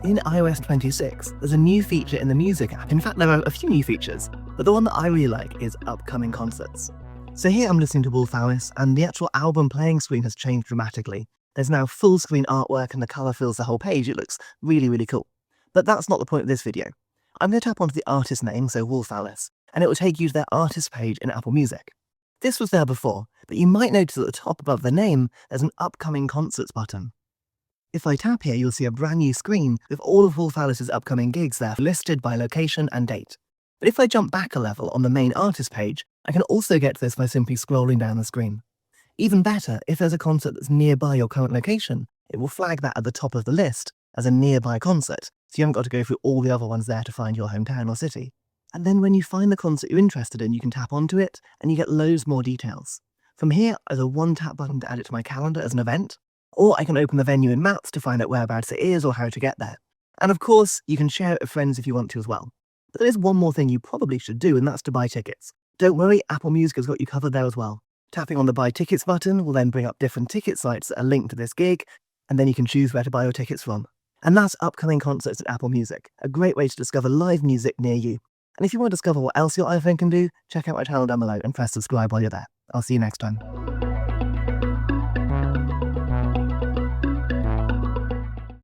In iOS 26, there's a new feature in the Music app. In fact, there are a few new features, but the one that I really like is upcoming concerts. So here I'm listening to Wolf Alice, and the actual album playing screen has changed dramatically. There's now full screen artwork and the colour fills the whole page. It looks really, really cool. But that's not the point of this video. I'm going to tap onto the artist name, so Wolf Alice, and it will take you to their artist page in Apple Music. This was there before, but you might notice at the top above the name, there's an upcoming concerts button. If I tap here, you'll see a brand new screen with all of Wolf Alice's upcoming gigs there, listed by location and date. But if I jump back a level on the main artist page, I can also get to this by simply scrolling down the screen. Even better, if there's a concert that's nearby your current location, it will flag that at the top of the list as a nearby concert, so you haven't got to go through all the other ones there to find your hometown or city. And then when you find the concert you're interested in, you can tap onto it, and you get loads more details. From here, there's a one-tap button to add it to my calendar as an event, or I can open the venue in Maps to find out whereabouts it is or how to get there. And of course, you can share it with friends if you want to as well. But there is one more thing you probably should do, and that's to buy tickets. Don't worry, Apple Music has got you covered there as well. Tapping on the Buy Tickets button will then bring up different ticket sites that are linked to this gig, and then you can choose where to buy your tickets from. And that's upcoming concerts at Apple Music, a great way to discover live music near you. And if you want to discover what else your iPhone can do, check out my channel down below and press subscribe while you're there. I'll see you next time.